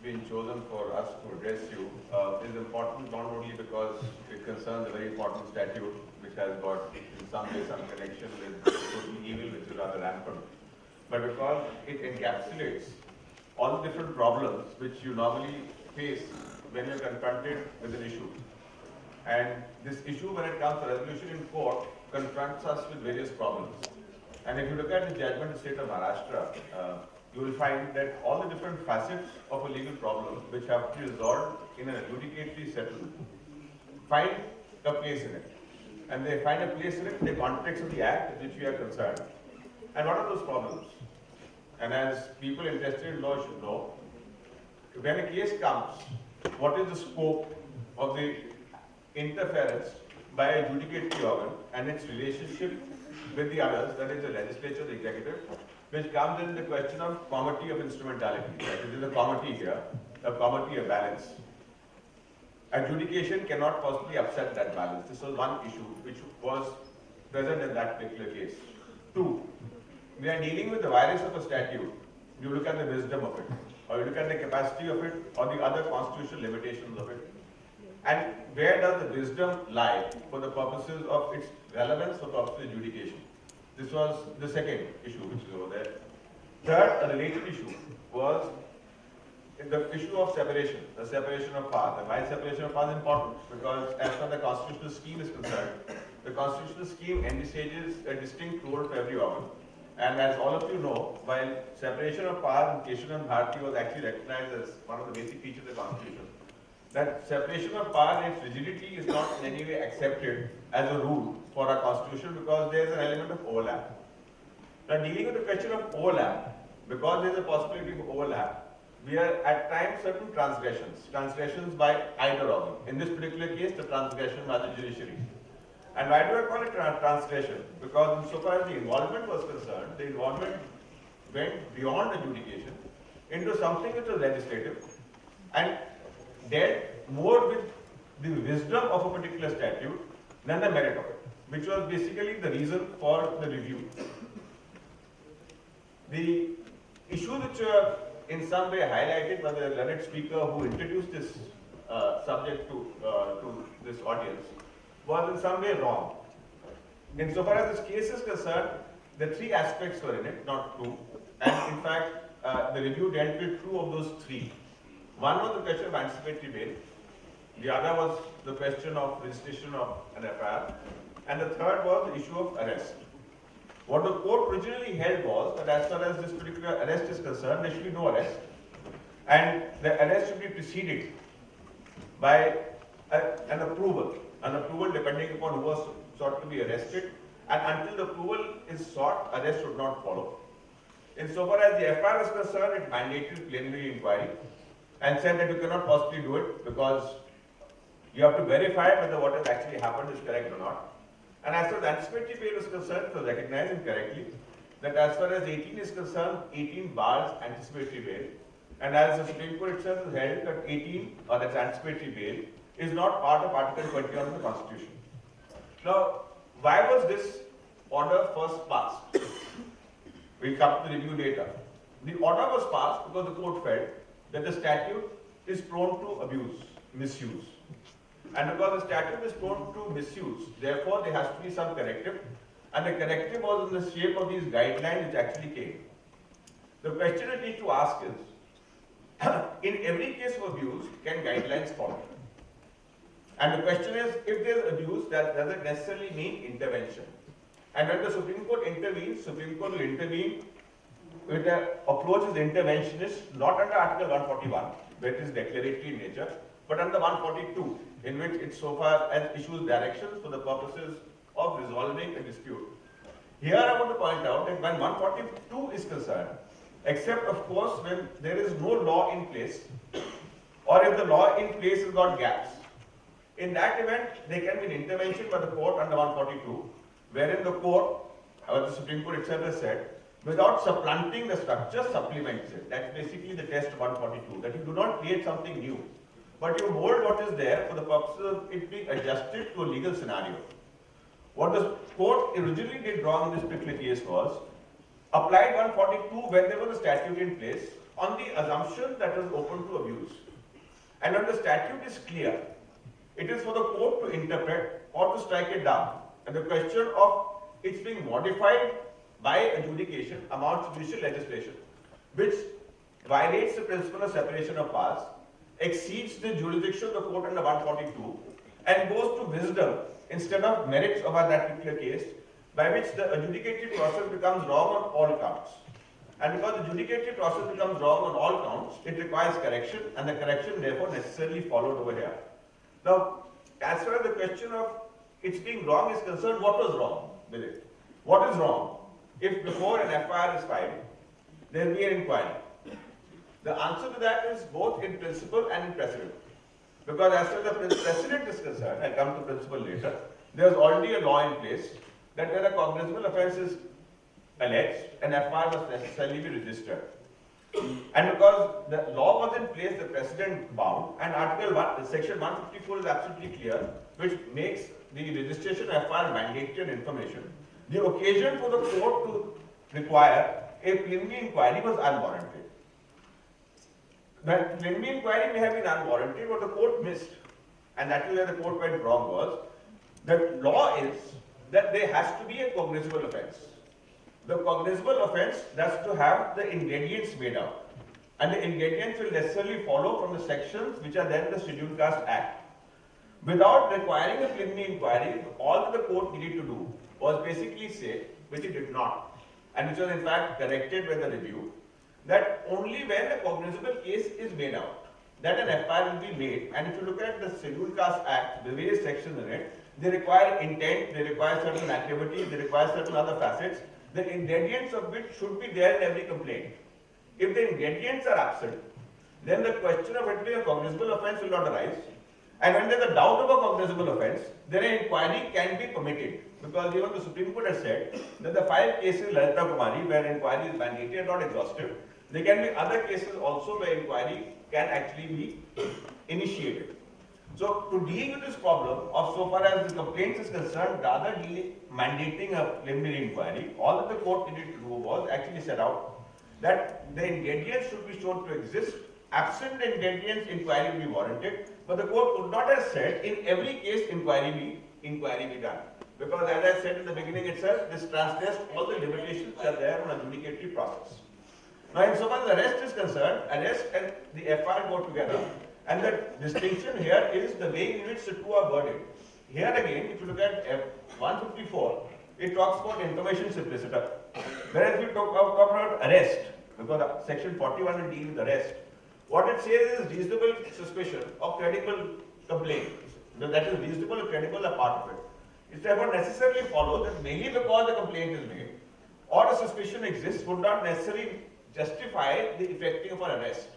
been chosen for us to address you is important not only because it concerns a very important statute which has got in some way some connection with social evil which is rather rampant, but because it encapsulates all the different problems which you normally face when you're confronted with an issue. And this issue, when it comes to resolution in court, confronts us with various problems. And if you look at the judgment in the state of Maharashtra, you will find that all the different facets of a legal problem which have to be resolved in an adjudicatory settlement find a place in it. And they find a place in it in the context of the act with which we are concerned. And what are those problems? And as people interested in law should know, when a case comes, what is the scope of the interference by a judicatory organ and its relationship with the others, that is the legislature, the executive, which comes in the question of comity of instrumentality. Right? It is a comity here, a comity of balance. Adjudication cannot possibly upset that balance. This was one issue which was present in that particular case. Two, we are dealing with the virus of a statute. You look at the wisdom of it, or you look at the capacity of it, or the other constitutional limitations of it. And where does the wisdom lie for the purposes of its relevance for purposes of adjudication? This was the second issue which is over there. Third, a related issue was the issue of separation, the separation of powers. And why separation of powers is important? Because as far as the constitutional scheme is concerned, the constitutional scheme envisages a distinct role for every organ. And as all of you know, while separation of powers in Keshav and Bharati was actually recognized as one of the basic features of the Constitution, that separation of power and its rigidity is not in any way accepted as a rule for our Constitution because there is an element of overlap. Now, dealing with the question of overlap, because there is a possibility of overlap, we are at times certain transgressions by either organ. In this particular case, the transgression by the judiciary. And why do I call it transgression? Because insofar as the involvement was concerned, the involvement went beyond adjudication into something which was legislative and dealt more with the wisdom of a particular statute than the merit of it, which was basically the reason for the review. The issues which were in some way highlighted by the learned speaker who introduced this subject to this audience was in some way wrong. Insofar as this case is concerned, the three aspects were in it, not two. And in fact, the review dealt with two of those three. One was the question of anticipatory bail, the other was the question of registration of an FIR, and the third was the issue of arrest. What the court originally held was that as far as this particular arrest is concerned, there should be no arrest, and the arrest should be preceded by an approval depending upon who was sought to be arrested, and until the approval is sought, arrest should not follow. Insofar as the FIR is concerned, it mandated preliminary inquiry and said that you cannot possibly do it because you have to verify whether what has actually happened is correct or not. And as far as anticipatory bail is concerned, it was recognized incorrectly that as far as 18 is concerned, 18 bars anticipatory bail. And as the Supreme Court itself has held that 18, or that's anticipatory bail, is not part of Article 21 of the Constitution. Now, why was this order first passed? We come to the review data. The order was passed because the court felt that the statute is prone to abuse, misuse. And because the statute is prone to misuse, therefore there has to be some corrective. And the corrective was in the shape of these guidelines which actually came. The question we need to ask is, in every case of abuse, can guidelines follow? And the question is, if there is abuse, that doesn't necessarily mean intervention. And when the Supreme Court intervenes, Supreme Court will intervene with an approach is interventionist, not under Article 141, where it is declaratory in nature, but under 142, in which it so far as issues directions for the purposes of resolving a dispute. Here I want to point out that when 142 is concerned, except of course when there is no law in place, or if the law in place has got gaps, in that event there can be an intervention by the court under 142, wherein the court, or the Supreme Court itself has said, without supplanting the structure, supplements it. That's basically the test of 142, that you do not create something new, but you mold what is there for the purposes of it being adjusted to a legal scenario. What the court originally did wrong in this particular case was, applied 142 when there was a statute in place, on the assumption that is open to abuse. And when the statute is clear, it is for the court to interpret or to strike it down. And the question of its being modified by adjudication amounts to judicial legislation, which violates the principle of separation of powers, exceeds the jurisdiction of the court under 142, and goes to wisdom instead of merits of that particular case, by which the adjudicatory process becomes wrong on all counts. And because the adjudicatory process becomes wrong on all counts, it requires correction, and the correction therefore necessarily followed over here. Now, as far as the question of its being wrong is concerned, what was wrong with it? What is wrong? If before an FIR is filed, there will be an inquiry. The answer to that is both in principle and in precedent. Because as far as the precedent is concerned, I'll come to principle later, there is already a law in place that when a cognizable offence is alleged, an FIR must necessarily be registered. And because the law was in place, the precedent bound, and Article 1, Section 154 is absolutely clear, which makes the registration of FIR mandatory information. The occasion for the court to require a preliminary inquiry was unwarranted. The preliminary inquiry may have been unwarranted, but the court missed, and that is where the court went wrong was, the law is that there has to be a cognizable offence. The cognizable offence has to have the ingredients made out, and the ingredients will necessarily follow from the sections which are there in the Scheduled Caste Act. Without requiring a preliminary inquiry, all that the court needed to do was basically say, which it did not, and which was in fact corrected by the review, that only when a cognizable case is made out, that an FIR will be made. And if you look at the Scheduled Caste Act, the various sections in it, they require intent, they require certain activities, they require certain other facets, the ingredients of which should be there in every complaint. If the ingredients are absent, then the question of it being a cognizable offence will not arise. And when there is a doubt of a cognizable offence, then an inquiry can be permitted. Because even the Supreme Court has said that the 5 cases Lalita Kumari where inquiry is mandated and not exhaustive, there can be other cases also where inquiry can actually be initiated. So to deal with this problem of so far as the complaints is concerned, rather mandating a preliminary inquiry, all that the court needed to do was actually set out that the ingredients should be shown to exist. Absent the ingredients, inquiry will be warranted. But the court could not have said in every case inquiry be done. Because as I said in the beginning itself, this transgressed all the limitations that are there on adjudicatory process. Now, in so far as arrest is concerned, arrest and the FIR go together. And the distinction here is the way in which the two are worded. Here again, if you look at 154, it talks about information simpliciter. Whereas if you talk about arrest, because section 41 will deal with arrest, what it says is reasonable suspicion of credible complaint. That is reasonable and credible a part of it. It therefore necessarily follows that merely because the complaint is made or a suspicion exists would not necessarily justify the effecting of an arrest.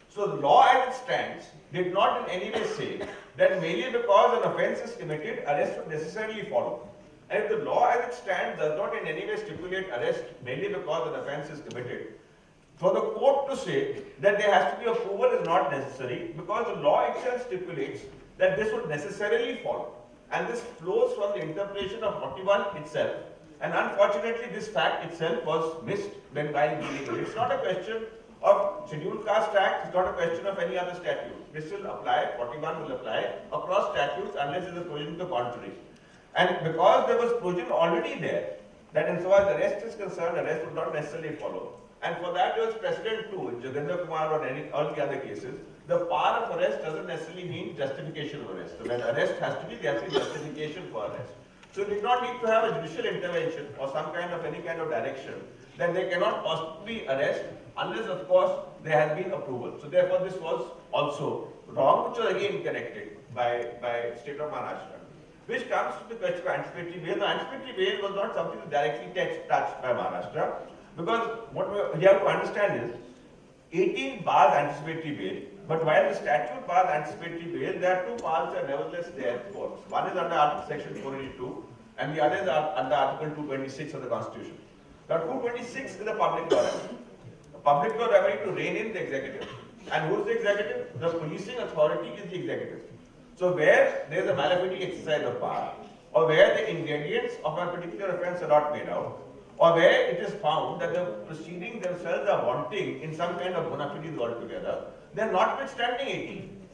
So the law as it stands did not in any way say that merely because an offence is committed, arrest would necessarily follow. And if the law as it stands does not in any way stipulate arrest merely because an offence is committed, for the court to say that there has to be approval is not necessary, because the law itself stipulates that this would necessarily follow. And this flows from the interpretation of 41 itself. And unfortunately, this fact itself was missed when while dealing with it. It's not a question of Scheduled Caste Act, it's not a question of any other statute. This will apply, 41 will apply across statutes unless there is a provision to the contrary. And because there was provision already there, that insofar as arrest is concerned, arrest would not necessarily follow. And for that there was precedent too, in Jogendra Kumar or all the other cases. The power of arrest doesn't necessarily mean justification of arrest. So when arrest has to be, there has to be justification for arrest. So you did not need to have a judicial intervention or some kind of any kind of direction. Then they cannot possibly arrest unless of course there has been approval. So therefore this was also wrong, which was again corrected by State of Maharashtra. Which comes to the question of anticipatory bail. The anticipatory bail was not something directly touched by Maharashtra, because what we have to understand is 18 bars anticipatory bail, but while the statute bars anticipatory bail, there are 2 bars that are nevertheless there for. One is under section 482 and the other is under article 226 of the Constitution. Now 226 is a public law remedy. The public law remedy to rein in the executive. And who is the executive? The policing authority is the executive. So where there is a malefic exercise of power, or where the ingredients of a particular offence are not made out, or where it is found that the proceedings themselves are wanting in some kind of bona fides altogether, then notwithstanding 18,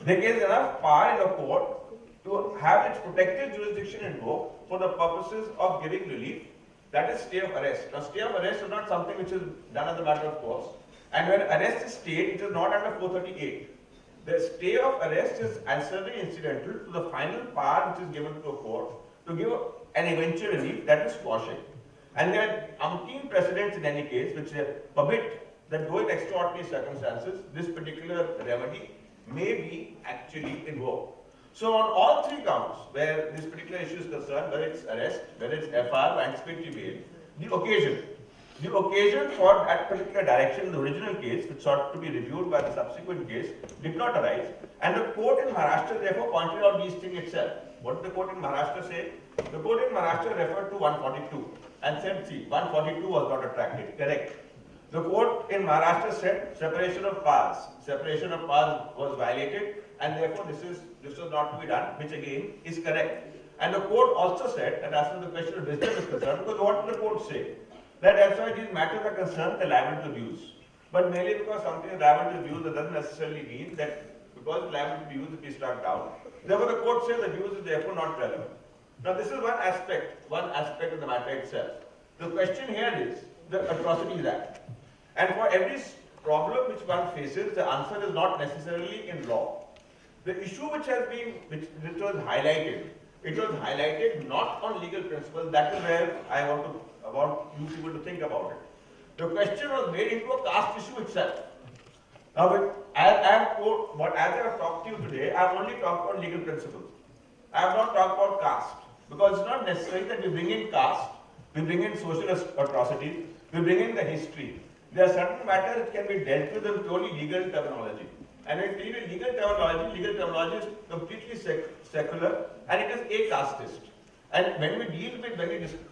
there is enough power in a court to have its protective jurisdiction invoked for the purposes of giving relief, that is stay of arrest. Now, stay of arrest is not something which is done as a matter of course, and when arrest is stayed, it is not under 438. The stay of arrest is ancillary incidental to the final power which is given to a court to give an eventual relief, that is quashing. And there are umpteen precedents in any case which permit that though in extraordinary circumstances, this particular remedy may be actually invoked. So on all three counts where this particular issue is concerned, whether it's arrest, whether it's FR or anticipatory bail, the occasion for that particular direction in the original case, which sought to be reviewed by the subsequent case, did not arise, and the court in Maharashtra therefore pointed out these things itself. What did the court in Maharashtra say? The court in Maharashtra referred to 142 and said, see, 142 was not attracted. Correct. The court in Maharashtra said separation of powers. Separation of powers was violated, and therefore this was not to be done, which again is correct. And the court also said that as far as the question of wisdom is concerned, because what did the court say? That as far as these matters are concerned, they're liable to abuse. But merely because something is liable to abuse, that doesn't necessarily mean that because it's liable to abuse, it is struck down. Therefore, the court says abuse is therefore not relevant. Now, this is one aspect of the matter itself. The question here is the Atrocities Act. And for every problem which one faces, the answer is not necessarily in law. The issue which was highlighted, it was highlighted not on legal principles. That is where I want you people to think about it. The question was made into a caste issue itself. Now, as I have talked to you today, I have only talked about legal principles. I have not talked about caste, because it's not necessary that we bring in caste, we bring in social atrocities, we bring in the history. There are certain matters that can be dealt with in purely legal terminology. And when we deal with legal terminology is completely secular, and it is a-casteist. And when we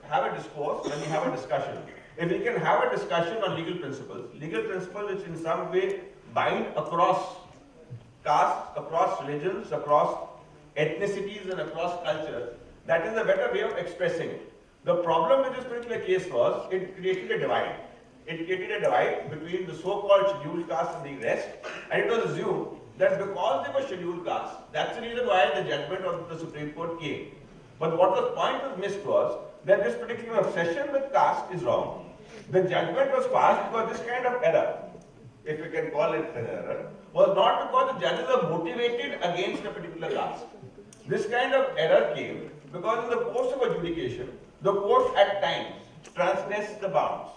have a discourse, when we have a discussion, if we can have a discussion on legal principles which in some way bind across castes, across religions, across ethnicities and across cultures, that is a better way of expressing it. The problem with this particular case was, it created a divide. It created a divide between the so-called scheduled castes and the rest, and it was assumed that because they were scheduled castes, that's the reason why the judgment of the Supreme Court came. But what the point was missed was that this particular obsession with caste is wrong. The judgment was passed because this kind of error, if we can call it an error, was not because the judges are motivated against a particular caste. This kind of error came because in the course of adjudication, the courts at times transgress the bounds.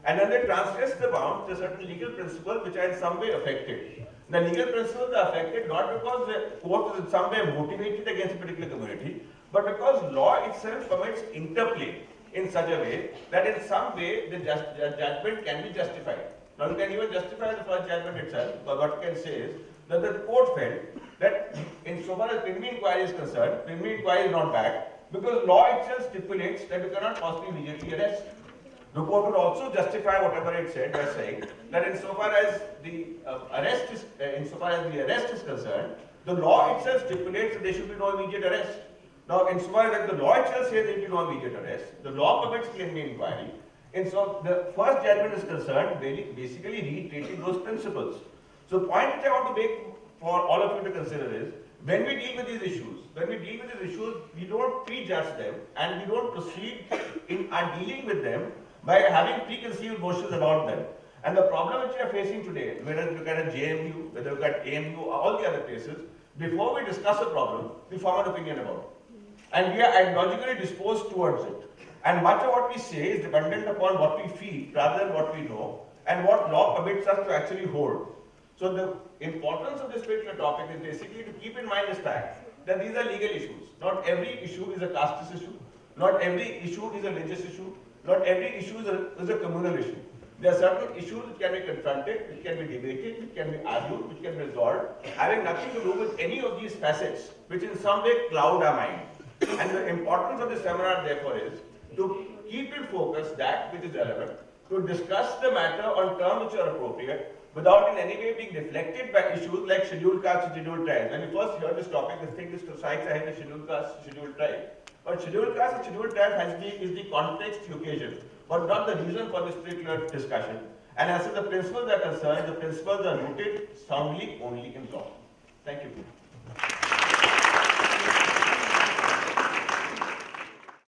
And when they transgress the bounds, there are certain legal principles which are in some way affected. The legal principles are affected not because the court is in some way motivated against a particular community, but because law itself permits interplay in such a way that in some way the judgment can be justified. Now you can even justify the first judgment itself, but what you can say is that the court felt that insofar as preliminary inquiry is concerned, preliminary inquiry is not bad, because law itself stipulates that you cannot possibly immediately arrest. The court would also justify whatever it said by saying that insofar as the arrest is concerned, the law itself stipulates that there should be no immediate arrest. Now, insofar as the law itself says there should be no immediate arrest, the law permits preliminary inquiry. And so the first judgment is concerned basically reiterating those principles. So the point which I want to make for all of you to consider is, when we deal with these issues, we don't prejudge them and we don't proceed in our dealing with them by having preconceived notions about them. And the problem which we are facing today, whether you look at a JMU, whether you look at AMU, or all the other places, before we discuss a problem, we form an opinion about it. And we are ideologically disposed towards it. And much of what we say is dependent upon what we feel rather than what we know, and what law permits us to actually hold. So the importance of this particular topic is basically to keep in mind this fact that these are legal issues. Not every issue is a casteist issue. Not every issue is a religious issue. Not every issue is a communal issue. There are certain issues which can be confronted, which can be debated, which can be argued, which can be resolved, having nothing to do with any of these facets, which in some way cloud our mind. And the importance of this seminar, therefore, is to keep in focus that which is relevant, to discuss the matter on terms which are appropriate, without in any way being deflected by issues like scheduled caste and scheduled tribes. When we first heard this topic, the thing is to strike ahead the scheduled caste, scheduled tribe. But scheduled caste and scheduled tribe is the context, the occasion, but not the reason for this particular discussion. And as far as the principles are concerned, the principles are rooted soundly only in law. Thank you.